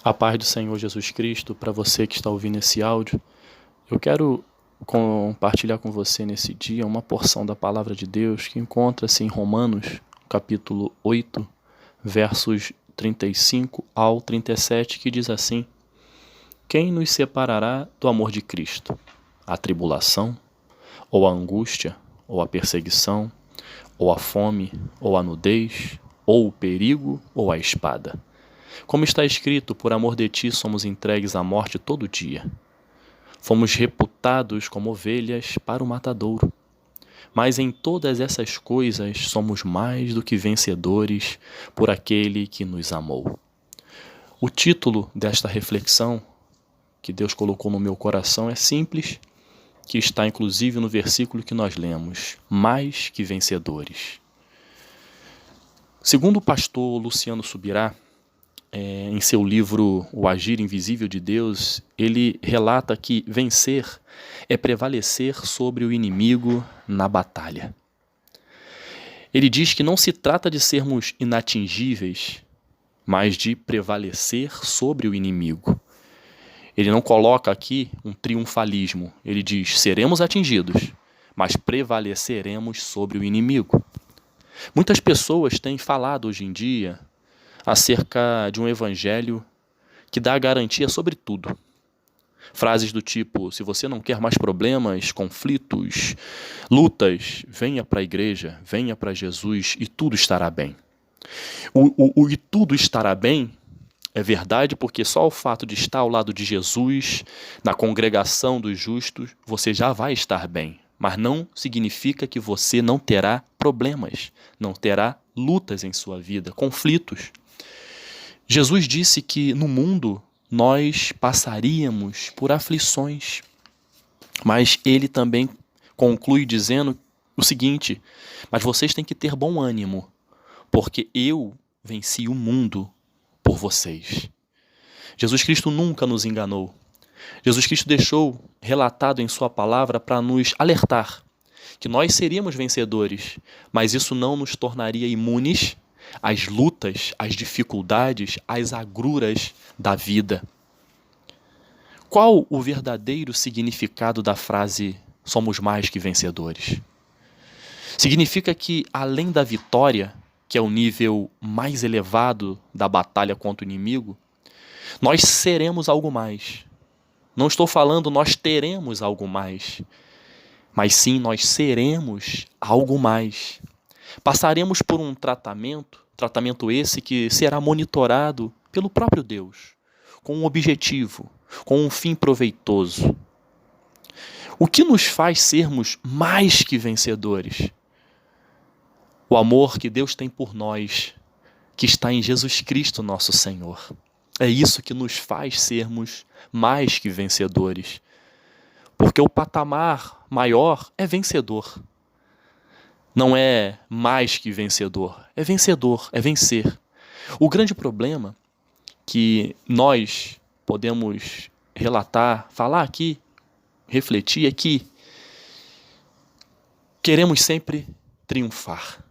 A paz do Senhor Jesus Cristo, para você que está ouvindo esse áudio, eu quero compartilhar com você nesse dia uma porção da palavra de Deus que encontra-se em Romanos, capítulo 8, versos 35 ao 37, que diz assim: Quem nos separará do amor de Cristo? A tribulação, ou a angústia, ou a perseguição, ou a fome, ou a nudez, ou o perigo, ou a espada? Como está escrito, por amor de ti somos entregues à morte todo dia. Fomos reputados como ovelhas para o matadouro. Mas em todas essas coisas somos mais do que vencedores por aquele que nos amou. O título desta reflexão que Deus colocou no meu coração é simples, que está inclusive no versículo que nós lemos: mais que vencedores. Segundo o pastor Luciano Subirá, em seu livro O Agir Invisível de Deus, ele relata que vencer é prevalecer sobre o inimigo na batalha. Ele diz que não se trata de sermos inatingíveis, mas de prevalecer sobre o inimigo. Ele não coloca aqui um triunfalismo. Ele diz: seremos atingidos, mas prevaleceremos sobre o inimigo. Muitas pessoas têm falado hoje em dia acerca de um evangelho que dá garantia sobre tudo. Frases do tipo: se você não quer mais problemas, conflitos, lutas, venha para a igreja, venha para Jesus e tudo estará bem. O e tudo estará bem é verdade, porque só o fato de estar ao lado de Jesus, na congregação dos justos, você já vai estar bem. Mas não significa que você não terá problemas, não terá lutas em sua vida, conflitos. Jesus disse que no mundo nós passaríamos por aflições, mas ele também conclui dizendo o seguinte: mas vocês têm que ter bom ânimo, porque eu venci o mundo por vocês. Jesus Cristo nunca nos enganou. Jesus Cristo deixou relatado em sua palavra para nos alertar que nós seríamos vencedores, mas isso não nos tornaria imunes às lutas, às dificuldades, às agruras da vida. Qual o verdadeiro significado da frase somos mais que vencedores? Significa que, além da vitória, que é o nível mais elevado da batalha contra o inimigo, nós seremos algo mais. Não estou falando nós teremos algo mais, mas sim nós seremos algo mais. Passaremos por um tratamento esse que será monitorado pelo próprio Deus, com um objetivo, com um fim proveitoso. O que nos faz sermos mais que vencedores? O amor que Deus tem por nós, que está em Jesus Cristo, nosso Senhor. É isso que nos faz sermos mais que vencedores. Porque o patamar maior é vencedor. Não é mais que vencedor, é vencedor, é vencer. O grande problema que nós podemos relatar, falar aqui, refletir, é que queremos sempre triunfar.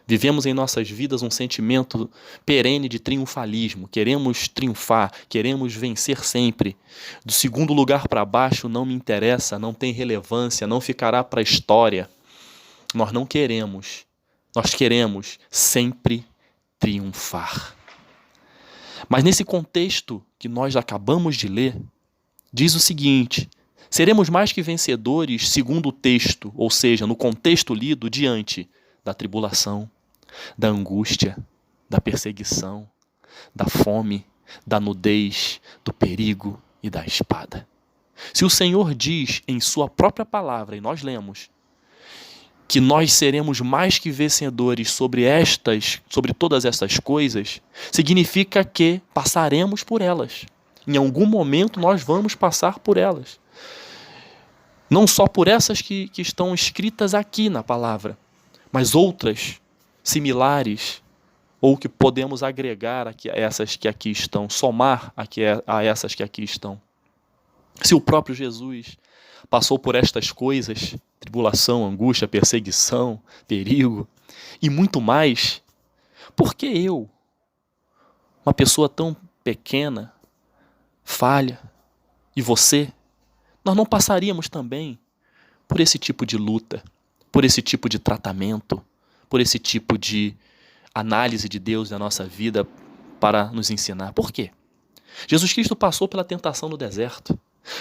Vivemos em nossas vidas um sentimento perene de triunfalismo. Queremos triunfar, queremos vencer sempre. Do segundo lugar para baixo não me interessa, não tem relevância, não ficará para a história. Nós não queremos. Nós queremos sempre triunfar. Mas nesse contexto que nós acabamos de ler, diz o seguinte: seremos mais que vencedores segundo o texto, ou seja, no contexto lido, diante da tribulação, da angústia, da perseguição, da fome, da nudez, do perigo e da espada. Se o Senhor diz em sua própria palavra, e nós lemos, que nós seremos mais que vencedores sobre todas estas coisas, significa que passaremos por elas. Em algum momento nós vamos passar por elas. Não só por essas que estão escritas aqui na palavra, mas outras similares, ou que podemos agregar a essas que aqui estão, somar a essas que aqui estão. Se o próprio Jesus passou por estas coisas, tribulação, angústia, perseguição, perigo e muito mais, por que eu, uma pessoa tão pequena, falha, e você, nós não passaríamos também por esse tipo de luta, por esse tipo de tratamento, por esse tipo de análise de Deus na nossa vida para nos ensinar. Por quê? Jesus Cristo passou pela tentação no deserto.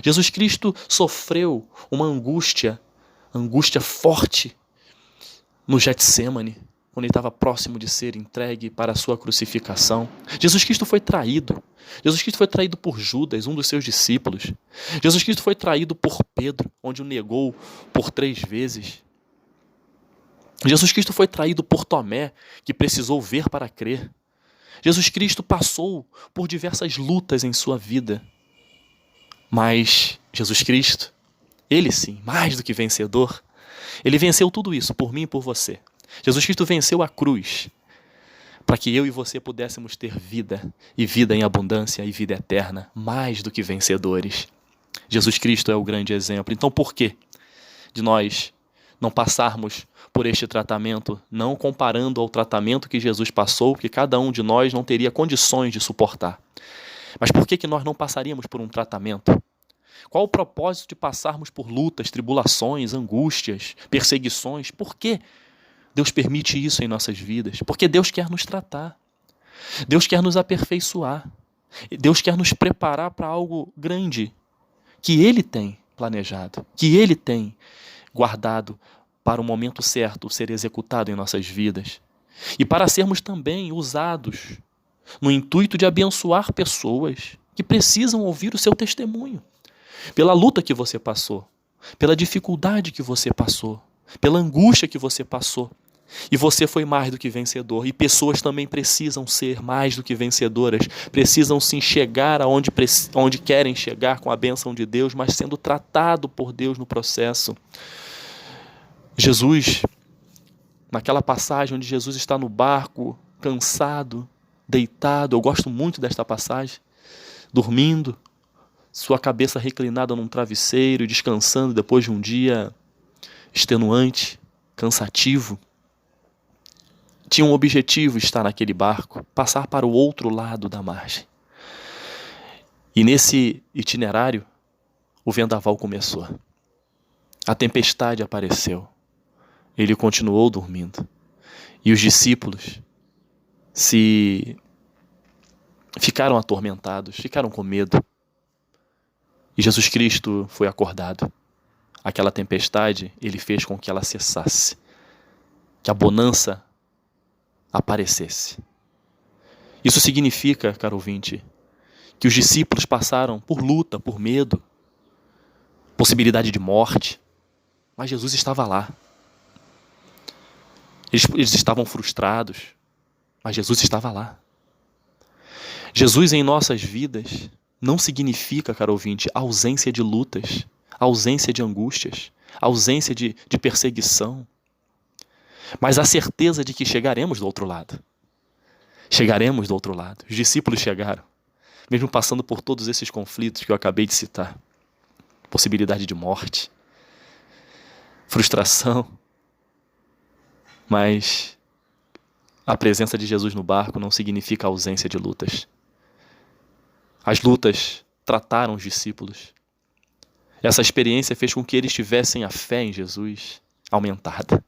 Jesus Cristo sofreu uma angústia forte no Getsêmani, quando ele estava próximo de ser entregue para a sua crucificação. Jesus Cristo foi traído. Jesus Cristo foi traído por Judas, um dos seus discípulos. Jesus Cristo foi traído por Pedro, onde o negou por 3 vezes. Jesus Cristo foi traído por Tomé, que precisou ver para crer. Jesus Cristo passou por diversas lutas em sua vida. Mas Jesus Cristo, ele sim, mais do que vencedor, ele venceu tudo isso por mim e por você. Jesus Cristo venceu a cruz para que eu e você pudéssemos ter vida, e vida em abundância e vida eterna, mais do que vencedores. Jesus Cristo é o grande exemplo. Então por que de nós não passarmos por este tratamento, não comparando ao tratamento que Jesus passou, que cada um de nós não teria condições de suportar? Mas por que nós não passaríamos por um tratamento? Qual o propósito de passarmos por lutas, tribulações, angústias, perseguições? Por que Deus permite isso em nossas vidas? Porque Deus quer nos tratar. Deus quer nos aperfeiçoar. Deus quer nos preparar para algo grande que Ele tem planejado, que Ele tem guardado para o momento certo ser executado em nossas vidas. E para sermos também usados no intuito de abençoar pessoas que precisam ouvir o seu testemunho. Pela luta que você passou, pela dificuldade que você passou, pela angústia que você passou. E você foi mais do que vencedor. E pessoas também precisam ser mais do que vencedoras. Precisam sim chegar aonde querem chegar com a bênção de Deus, mas sendo tratado por Deus no processo. Jesus, naquela passagem onde Jesus está no barco, cansado, deitado, eu gosto muito desta passagem, dormindo, sua cabeça reclinada num travesseiro, descansando depois de um dia extenuante, cansativo. Tinha um objetivo estar naquele barco, passar para o outro lado da margem. E nesse itinerário, o vendaval começou. A tempestade apareceu. Ele continuou dormindo. E os discípulos ficaram atormentados, ficaram com medo. E Jesus Cristo foi acordado. Aquela tempestade, ele fez com que ela cessasse. Que a bonança aparecesse. Isso significa, caro ouvinte, que os discípulos passaram por luta, por medo, possibilidade de morte, mas Jesus estava lá. Eles estavam frustrados, mas Jesus estava lá. Jesus em nossas vidas não significa, caro ouvinte, ausência de lutas, ausência de angústias, ausência de perseguição, mas a certeza de que chegaremos do outro lado. Chegaremos do outro lado. Os discípulos chegaram, mesmo passando por todos esses conflitos que eu acabei de citar. Possibilidade de morte, frustração, mas a presença de Jesus no barco não significa ausência de lutas. As lutas trataram os discípulos. Essa experiência fez com que eles tivessem a fé em Jesus aumentada.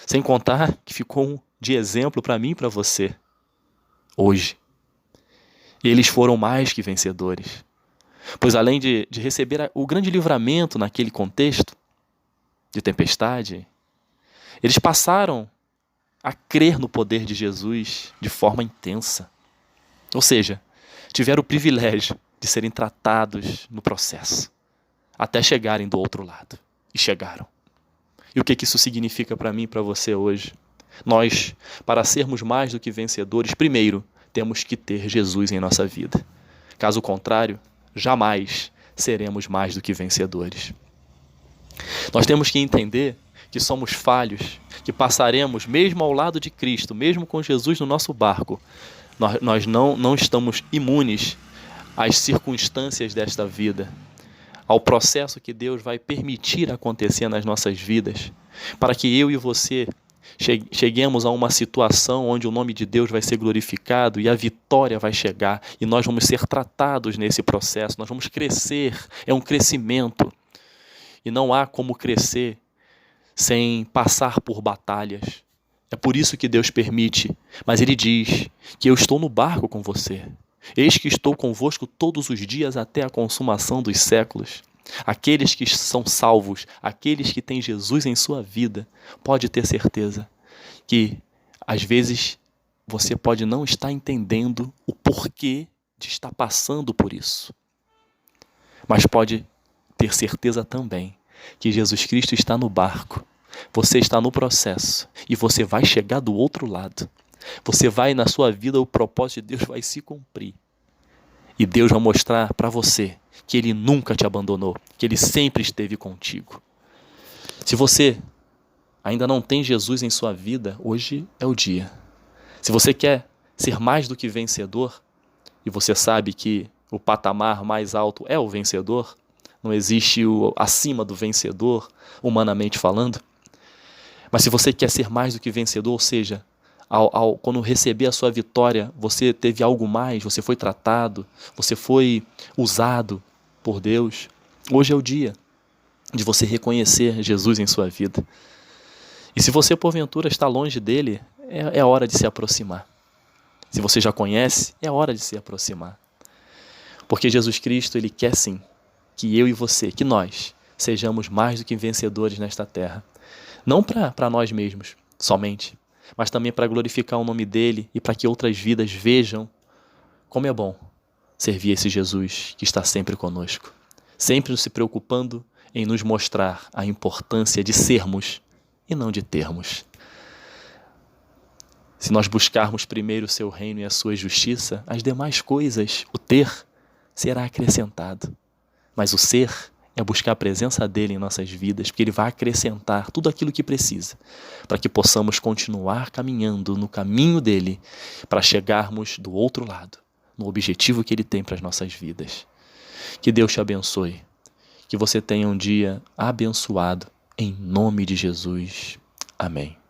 Sem contar que ficou de exemplo para mim e para você hoje. Eles foram mais que vencedores. Pois além de receber o grande livramento naquele contexto de tempestade, eles passaram a crer no poder de Jesus de forma intensa. Ou seja, tiveram o privilégio de serem tratados no processo, até chegarem do outro lado. E chegaram. E o que isso significa para mim e para você hoje? Nós, para sermos mais do que vencedores, primeiro, temos que ter Jesus em nossa vida. Caso contrário, jamais seremos mais do que vencedores. Nós temos que entender que somos falhos, que passaremos mesmo ao lado de Cristo, mesmo com Jesus no nosso barco. Nós não estamos imunes às circunstâncias desta vida, ao processo que Deus vai permitir acontecer nas nossas vidas, para que eu e você cheguemos a uma situação onde o nome de Deus vai ser glorificado e a vitória vai chegar e nós vamos ser tratados nesse processo, nós vamos crescer, é um crescimento. E não há como crescer sem passar por batalhas. É por isso que Deus permite, mas Ele diz que eu estou no barco com você. Eis que estou convosco todos os dias até a consumação dos séculos. Aqueles que são salvos, aqueles que têm Jesus em sua vida, pode ter certeza que, às vezes, você pode não estar entendendo o porquê de estar passando por isso. Mas pode ter certeza também que Jesus Cristo está no barco, você está no processo e você vai chegar do outro lado. Você vai, na sua vida, o propósito de Deus vai se cumprir. E Deus vai mostrar para você que Ele nunca te abandonou, que Ele sempre esteve contigo. Se você ainda não tem Jesus em sua vida, hoje é o dia. Se você quer ser mais do que vencedor, e você sabe que o patamar mais alto é o vencedor, não existe o acima do vencedor, humanamente falando, mas se você quer ser mais do que vencedor, ou seja, quando receber a sua vitória, você teve algo mais, você foi tratado, você foi usado por Deus. Hoje é o dia de você reconhecer Jesus em sua vida. E se você, porventura, está longe dele, é hora de se aproximar. Se você já conhece, é hora de se aproximar. Porque Jesus Cristo, Ele quer sim que eu e você, que nós, sejamos mais do que vencedores nesta terra. Não para nós mesmos, somente, mas também para glorificar o nome dEle e para que outras vidas vejam como é bom servir esse Jesus que está sempre conosco, sempre se preocupando em nos mostrar a importância de sermos e não de termos. Se nós buscarmos primeiro o seu reino e a sua justiça, as demais coisas, o ter, será acrescentado. Mas o ser é buscar a presença dele em nossas vidas, porque ele vai acrescentar tudo aquilo que precisa, para que possamos continuar caminhando no caminho dele, para chegarmos do outro lado, no objetivo que ele tem para as nossas vidas. Que Deus te abençoe, que você tenha um dia abençoado, em nome de Jesus. Amém.